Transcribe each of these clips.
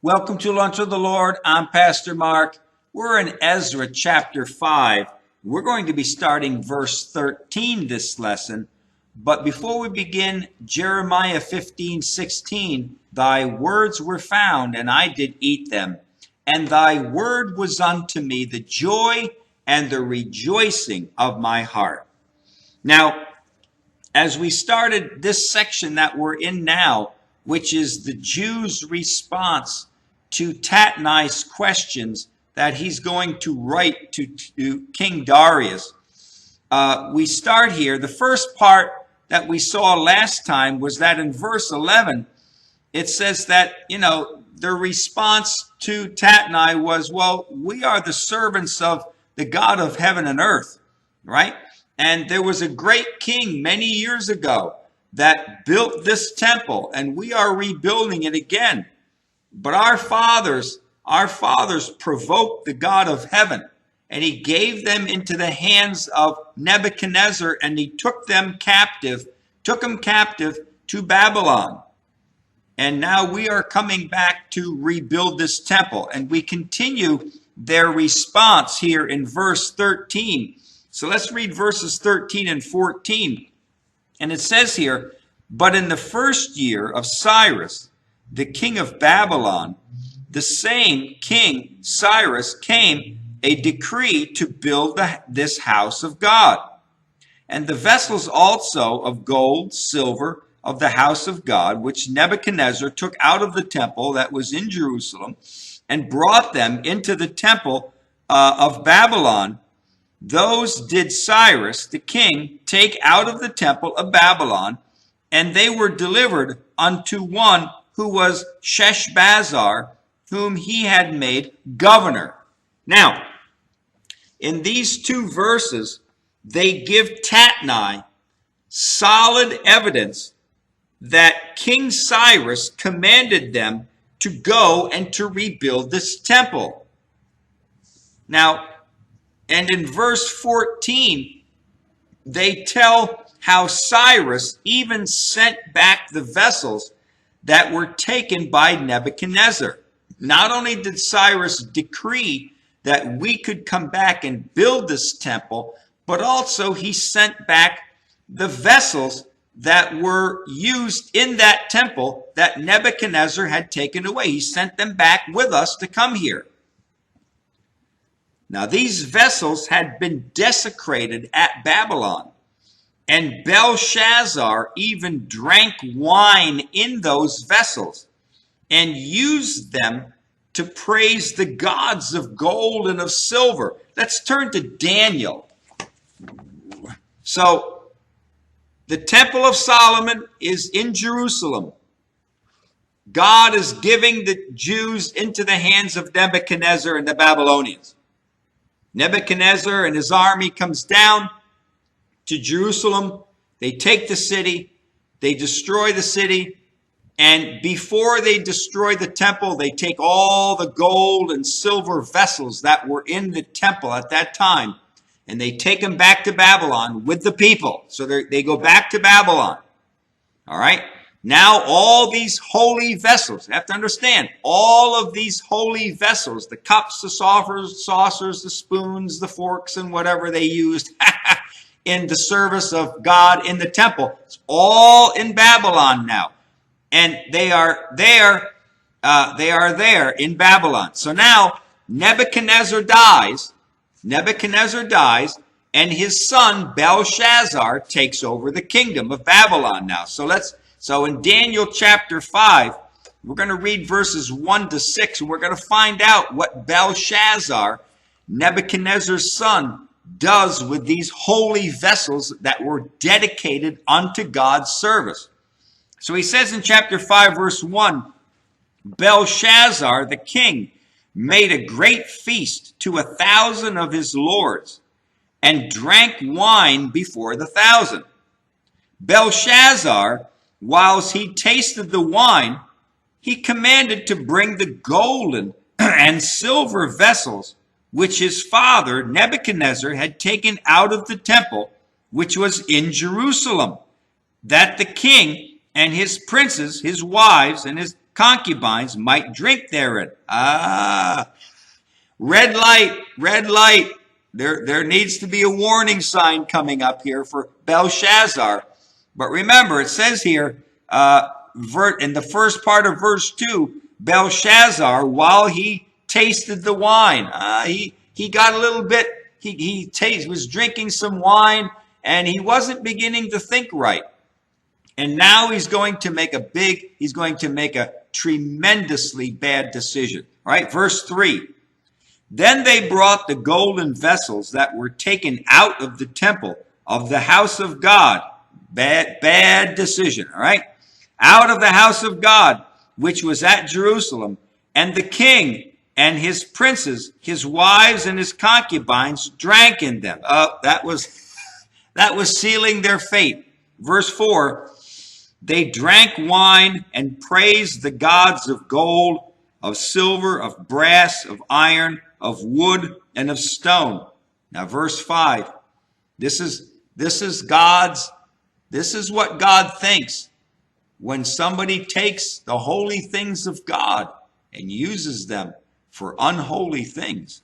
Welcome to Lunch with the Lord. I'm Pastor Mark. We're in Ezra chapter 5. We're going to be starting verse 13 this lesson. But before we begin, Jeremiah 15:16, thy words were found, and I did eat them. And thy word was unto me the joy and the rejoicing of my heart. Now, as we started this section that we're in now, which is the Jews' response to Tatnais' questions that he's going to write to King Darius. We start here. The first part that we saw last time was that in verse 11, it says that, the response to Tatnai was, well, we are the servants of the God of heaven and earth, right? And there was a great king many years ago that built this temple, and we are rebuilding it again. But our fathers provoked the God of heaven, and he gave them into the hands of Nebuchadnezzar, and he took them captive to Babylon. And now we are coming back to rebuild this temple, and we continue their response here in verse 13. So let's read verses 13 and 14. And it says here, but in the first year of Cyrus, the king of Babylon, the same king Cyrus came a decree to build this house of God. And the vessels also of gold, silver, of the house of God, which Nebuchadnezzar took out of the temple that was in Jerusalem, and brought them into the temple of Babylon, those did Cyrus, the king, take out of the temple of Babylon, and they were delivered unto one who was Sheshbazzar, whom he had made governor. Now, in these two verses, they give Tatnai solid evidence that King Cyrus commanded them to go and to rebuild this temple. Now, and in verse 14, they tell how Cyrus even sent back the vessels that were taken by Nebuchadnezzar. Not only did Cyrus decree that we could come back and build this temple, but also he sent back the vessels that were used in that temple that Nebuchadnezzar had taken away. He sent them back with us to come here. Now, these vessels had been desecrated at Babylon, and Belshazzar even drank wine in those vessels and used them to praise the gods of gold and of silver. Let's turn to Daniel. So, the Temple of Solomon is in Jerusalem. God is giving the Jews into the hands of Nebuchadnezzar and the Babylonians. Nebuchadnezzar and his army comes down to Jerusalem. They take the city, they destroy the city, and before they destroy the temple, they take all the gold and silver vessels that were in the temple at that time, and they take them back to Babylon with the people. So they go back to Babylon. All right? Now all these holy vessels, you have to understand, all of these holy vessels, the cups, the saucers, the spoons, the forks, and whatever they used in the service of God in the temple, it's all in Babylon now. And they are there in Babylon. So now Nebuchadnezzar dies, and his son Belshazzar takes over the kingdom of Babylon now. So in Daniel chapter 5, we're going to read verses 1 to 6, and we're going to find out what Belshazzar, Nebuchadnezzar's son, does with these holy vessels that were dedicated unto God's service. So he says in chapter 5, verse 1, Belshazzar, the king, made a great feast to 1,000 of his lords, and drank wine before the 1,000. Belshazzar, whilst he tasted the wine, he commanded to bring the golden and silver vessels which his father Nebuchadnezzar had taken out of the temple, which was in Jerusalem, that the king and his princes, his wives, and his concubines might drink therein. Red light, red light. There needs to be a warning sign coming up here for Belshazzar. But remember, it says here in the first part of verse 2, Belshazzar, while he tasted the wine, he got a little bit, he was drinking some wine, and he wasn't beginning to think right. And now he's going to make a tremendously bad decision. All right, verse 3. Then they brought the golden vessels that were taken out of the temple of the house of God. Bad decision, all right? Out of the house of God, which was at Jerusalem, and the king and his princes, his wives and his concubines drank in them. That was sealing their fate. Verse 4, they drank wine and praised the gods of gold, of silver, of brass, of iron, of wood, and of stone. Now, verse 5, this is what God thinks when somebody takes the holy things of God and uses them for unholy things.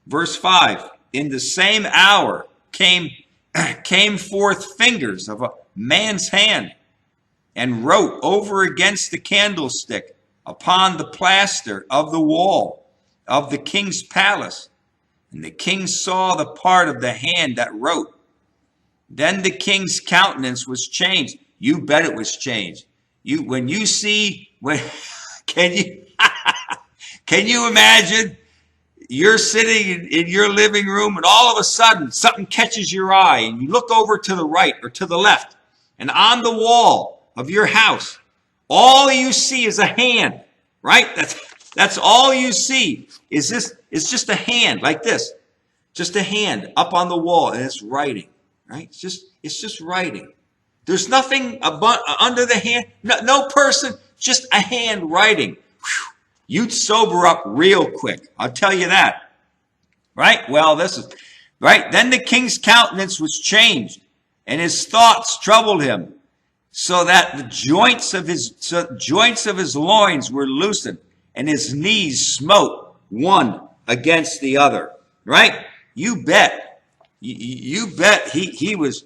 Verse 5, in the same hour came forth fingers of a man's hand and wrote over against the candlestick upon the plaster of the wall of the king's palace. And the king saw the part of the hand that wrote. Then the king's countenance was changed. You bet it was changed. Can you imagine? You're sitting in your living room and all of a sudden something catches your eye and you look over to the right or to the left, and on the wall of your house, all you see is a hand, right? That's all you see is just a hand like this. Just a hand up on the wall, and it's writing, right? It's just writing. There's nothing under the hand, no person, just a hand writing. Whew. You'd sober up real quick, I'll tell you that. Right? Well, this is right. Then the king's countenance was changed, and his thoughts troubled him, so that the joints of his loins were loosened, and his knees smote one against the other. Right? You bet. You bet he was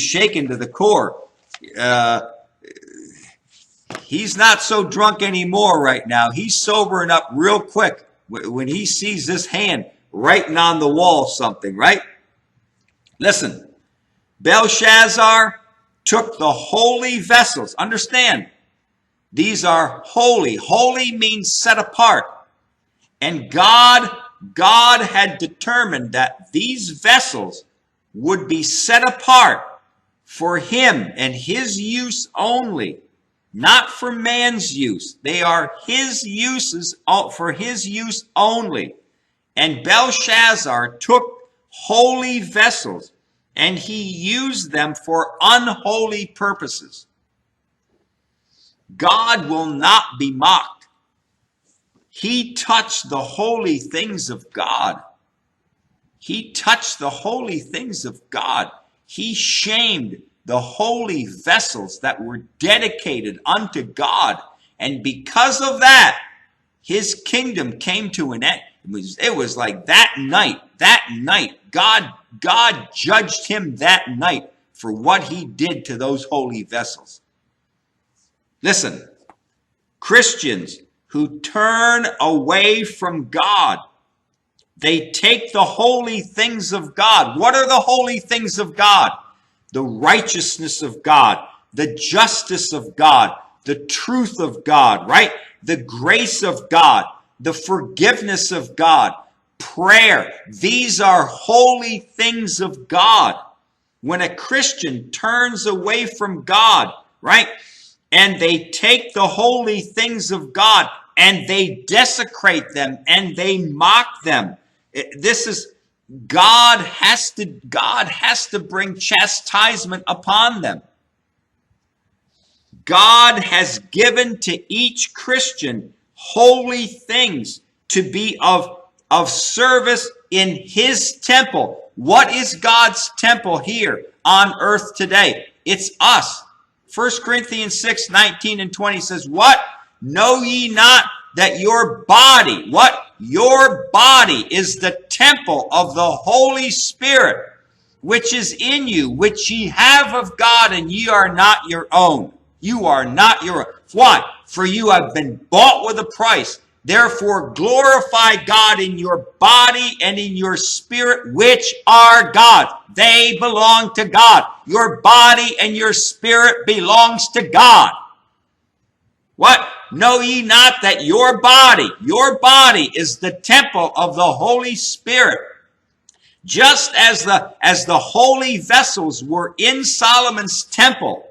shaken to the core. He's not so drunk anymore right now. He's sobering up real quick when he sees this hand writing on the wall something, right? Listen, Belshazzar took the holy vessels. Understand, these are holy. Holy means set apart. And God had determined that these vessels would be set apart for him and his use only, not for man's use. They are his uses for his use only. And Belshazzar took holy vessels and he used them for unholy purposes. God will not be mocked. He touched the holy things of God. He touched the holy things of God. He shamed the holy vessels that were dedicated unto God. And because of that, his kingdom came to an end. It was like that night, God judged him that night for what he did to those holy vessels. Listen, Christians who turn away from God, they take the holy things of God. What are the holy things of God? The righteousness of God, the justice of God, the truth of God, right? The grace of God, the forgiveness of God, prayer. These are holy things of God. When a Christian turns away from God, right? And they take the holy things of God and they desecrate them and they mock them. This is God has to bring chastisement upon them. God has given to each Christian holy things to be of service in his temple. What is God's temple here on earth today? It's us. 1 Corinthians 6:19 and 20 says, what? Know ye not that your body, what? Your body is the temple of the Holy Spirit, which is in you, which ye have of God, and ye are not your own. You are not your own. Why? For you have been bought with a price. Therefore glorify God in your body and in your spirit, which are God's. They belong to God. Your body and your spirit belongs to God. What? Know ye not that your body is the temple of the Holy Spirit? Just as the holy vessels were in Solomon's temple,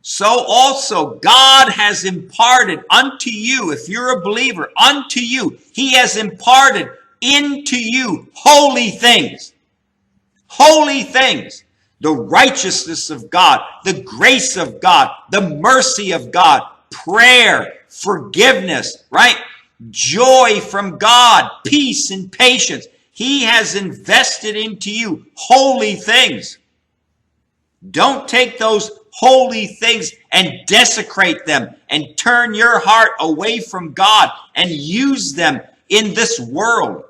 so also God has imparted unto you, if you're a believer, unto you, he has imparted into you holy things. Holy things. The righteousness of God, the grace of God, the mercy of God, prayer, forgiveness, right? Joy from God, peace and patience. He has invested into you holy things. Don't take those holy things and desecrate them and turn your heart away from God and use them in this world.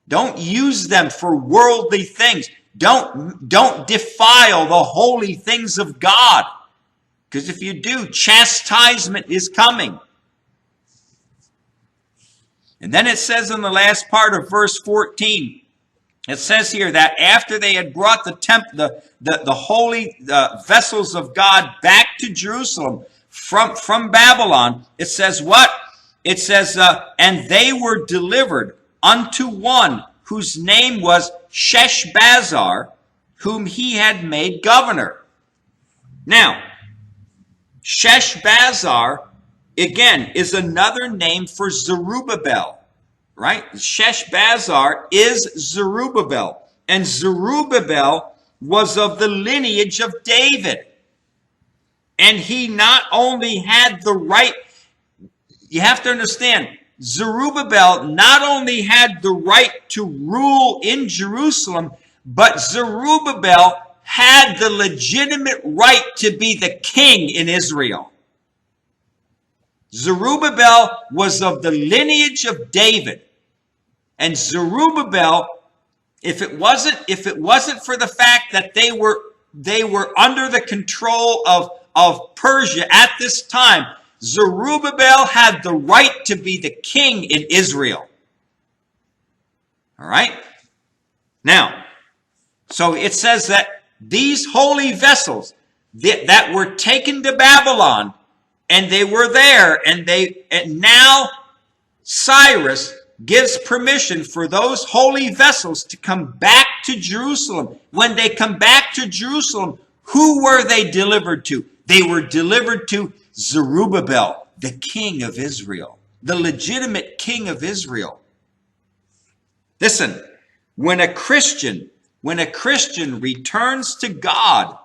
Don't use them for worldly things. Don't defile the holy things of God. Because if you do, chastisement is coming. And then it says in the last part of verse 14, it says here that after they had brought the holy vessels of God back to Jerusalem from Babylon, it says what? It says, and they were delivered unto one whose name was Sheshbazzar, whom he had made governor. Now, Sheshbazzar, again, is another name for Zerubbabel. Right? Sheshbazzar is Zerubbabel. And Zerubbabel was of the lineage of David. And he not only had the right, you have to understand, Zerubbabel not only had the right to rule in Jerusalem, but Zerubbabel had the legitimate right to be the king in Israel. Zerubbabel was of the lineage of David. And Zerubbabel, if it wasn't for the fact that they were under the control of Persia at this time, Zerubbabel had the right to be the king in Israel. All right? Now, so it says that these holy vessels that were taken to Babylon, and they were there, and now Cyrus gives permission for those holy vessels to come back to Jerusalem. When they come back to Jerusalem, who were they delivered to? They were delivered to Zerubbabel, the king of Israel, the legitimate king of Israel. Listen, when a Christian returns to God,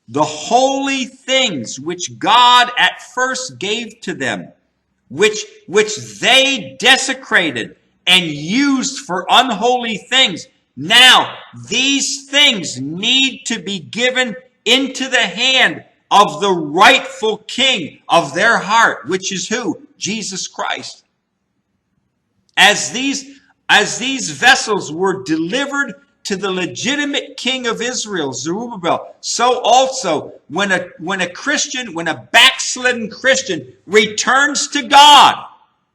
the holy things which God at first gave to them, which they desecrated and used for unholy things. Now, these things need to be given into the hand of the rightful king of their heart, which is who? Jesus Christ. As these vessels were delivered to the legitimate king of Israel, Zerubbabel, so also when a backslidden Christian returns to God,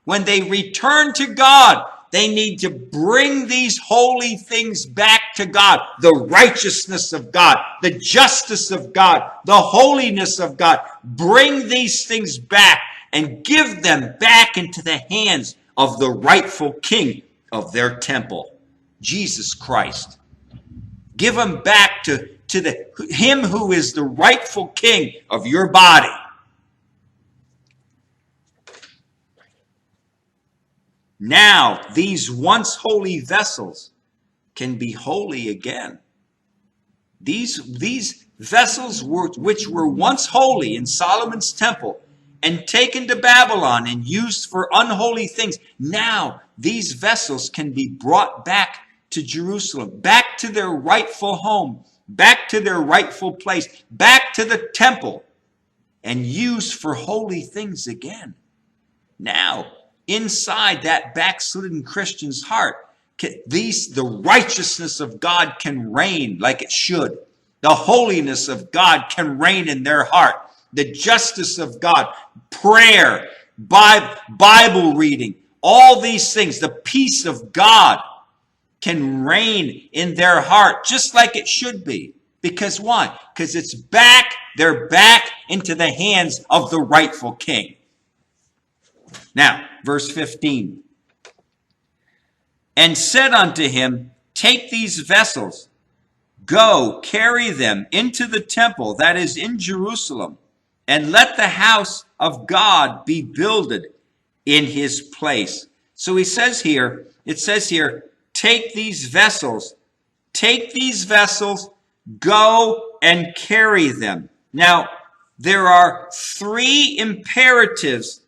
when they return to God, they need to bring these holy things back to God. The righteousness of God, the justice of God, the holiness of God. Bring these things back and give them back into the hands of the rightful king of their temple, Jesus Christ. Give them back to him who is the rightful king of your body. Now, these once holy vessels can be holy again. These vessels which were once holy in Solomon's temple and taken to Babylon and used for unholy things, now these vessels can be brought back to Jerusalem, back to their rightful home, back to their rightful place, back to the temple. and used for holy things again. Now, inside that backslidden Christian's heart, the righteousness of God can reign like it should. The holiness of God can reign in their heart. The justice of God, prayer, Bible reading, all these things, the peace of God can reign in their heart just like it should be. Because why? Because they're back into the hands of the rightful king. Now, verse 15. And said unto him, take these vessels, go, carry them into the temple that is in Jerusalem, and let the house of God be builded in his place. So it says here, take these vessels, go and carry them. Now, there are three imperatives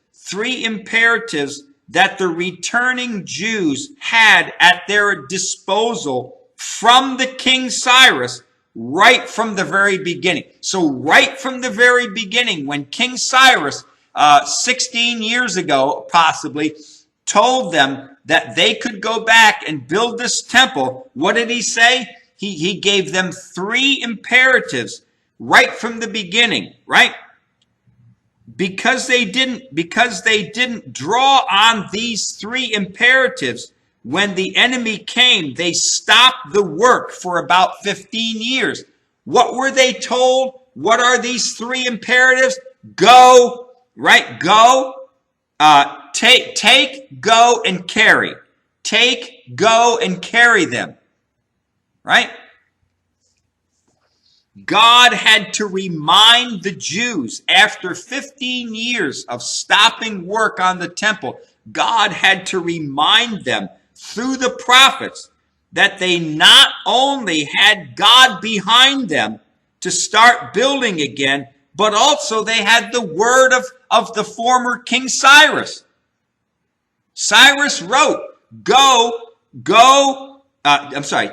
that the returning Jews had at their disposal from the King Cyrus right from the very beginning. So right from the very beginning, when King Cyrus, 16 years ago possibly, told them that they could go back and build this temple, what did he say? He gave them three imperatives right from the beginning, right? Because they didn't draw on these three imperatives, when the enemy came, they stopped the work for about 15 years. What were they told? What are these three imperatives? Go, right? Go, take, go, and carry. Take, go, and carry them, right? God had to remind the Jews after 15 years of stopping work on the temple, God had to remind them through the prophets that they not only had God behind them to start building again, but also they had the word of the former King Cyrus. Cyrus wrote,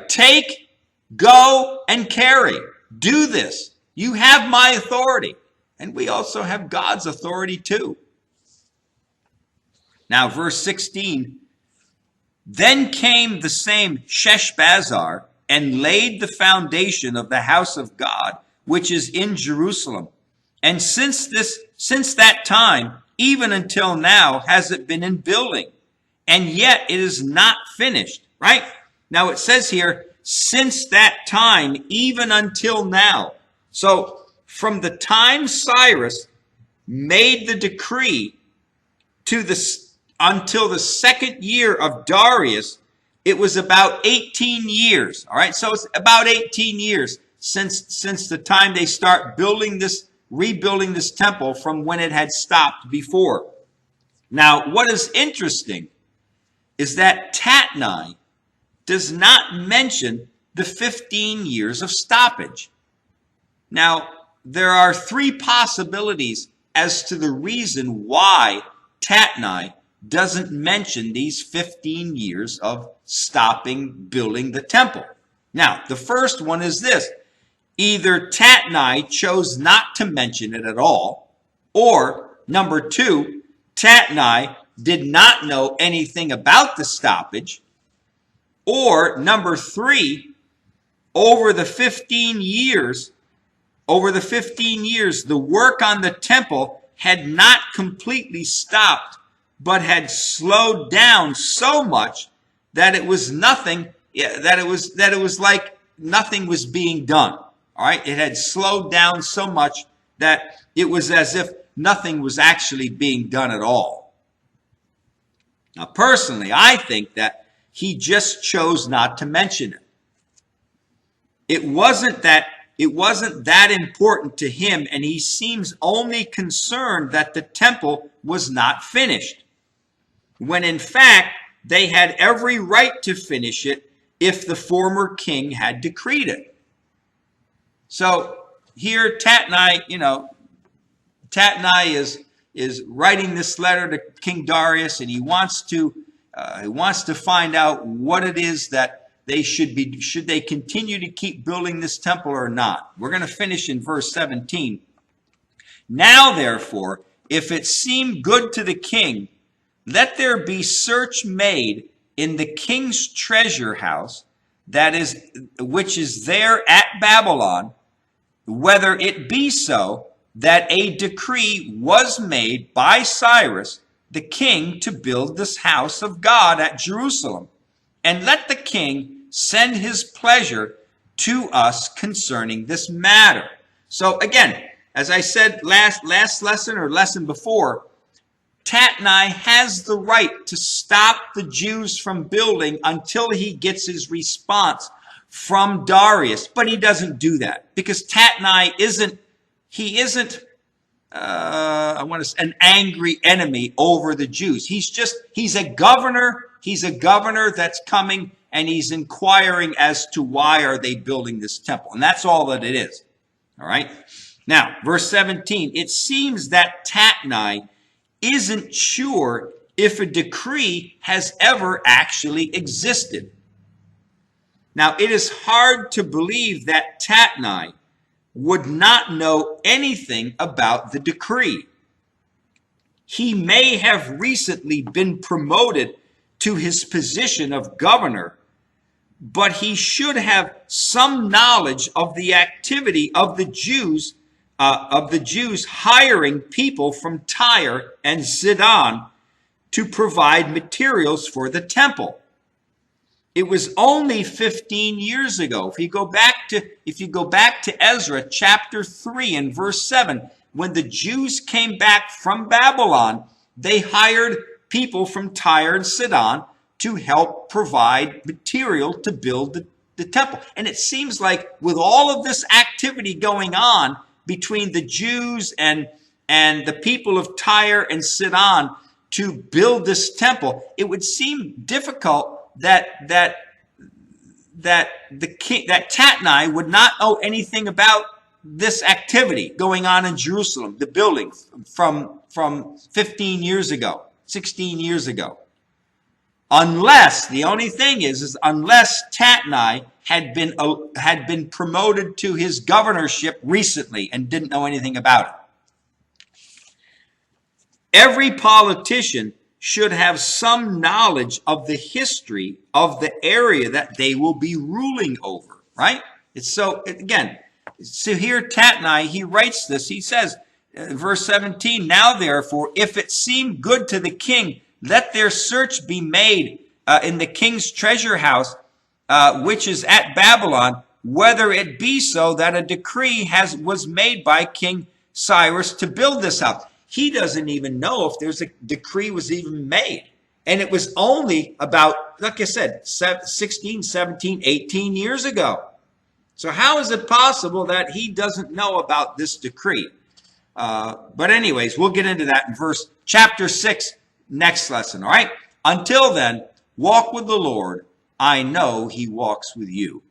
take, go, and carry. Do this. You have my authority. And we also have God's authority too. Now, verse 16. Then came the same Sheshbazzar and laid the foundation of the house of God, which is in Jerusalem. And since that time, even until now, has it been in building. And yet it is not finished, right? Now it says here, since that time, even until now. So from the time Cyrus made the decree until the second year of Darius, it was about 18 years. All right, so it's about 18 years since the time they start rebuilding this temple from when it had stopped before. Now, what is interesting is that Tatnais does not mention the 15 years of stoppage. Now, there are three possibilities as to the reason why Tatnais doesn't mention these 15 years of stopping building the temple. Now, the first one is this. Either Tatnais chose not to mention it at all, or number two, Tatnais did not know anything about the stoppage, or number three, over the 15 years, the work on the temple had not completely stopped, but had slowed down so much that it was nothing, that it was like nothing was being done. All right, it had slowed down so much that it was as if nothing was actually being done at all. Now, personally, I think that he just chose not to mention it. It wasn't that important to him, and he seems only concerned that the temple was not finished, when in fact they had every right to finish it if the former king had decreed it. So here Tatnais is writing this letter to King Darius, and he wants to find out what it is that they should they continue to keep building this temple or not. We're going to finish in verse 17. Now, therefore, if it seem good to the king, let there be search made in the king's treasure house, that is, which is there at Babylon, whether it be so that a decree was made by Cyrus the king to build this house of God at Jerusalem, and let the king send his pleasure to us concerning this matter. So again, as I said last lesson or lesson before, Tatnais has the right to stop the Jews from building until he gets his response from Darius, but he doesn't do that because Tatnais isn't an angry enemy over the Jews. He's a governor. He's a governor that's coming and he's inquiring as to why are they building this temple. And that's all that it is. All right. Now, verse 17, it seems that Tatnais isn't sure if a decree has ever actually existed. Now, it is hard to believe that Tatnais would not know anything about the decree. He may have recently been promoted to his position of governor, but he should have some knowledge of the activity of the Jews hiring people from Tyre and Sidon to provide materials for the temple. It was only 15 years ago. If you go back to Ezra chapter 3 and verse 7, when the Jews came back from Babylon, they hired people from Tyre and Sidon to help provide material to build the temple. And it seems like with all of this activity going on between the Jews and the people of Tyre and Sidon to build this temple, it would seem difficult that Tatnais would not know anything about this activity going on in Jerusalem, the building from 15 years ago, 16 years ago. Unless unless Tatnais had been promoted to his governorship recently and didn't know anything about it. Every politician should have some knowledge of the history of the area that they will be ruling over, right? So here Tatnais, he writes this, he says, verse 17, now therefore, if it seem good to the king, let their search be made in the king's treasure house, which is at Babylon, whether it be so that a decree was made by King Cyrus to build this house. He doesn't even know if there's a decree was even made. And it was only about, like I said, 16, 17, 18 years ago. So how is it possible that he doesn't know about this decree? But anyways, we'll get into that in chapter 6, next lesson, all right? Until then, walk with the Lord. I know he walks with you.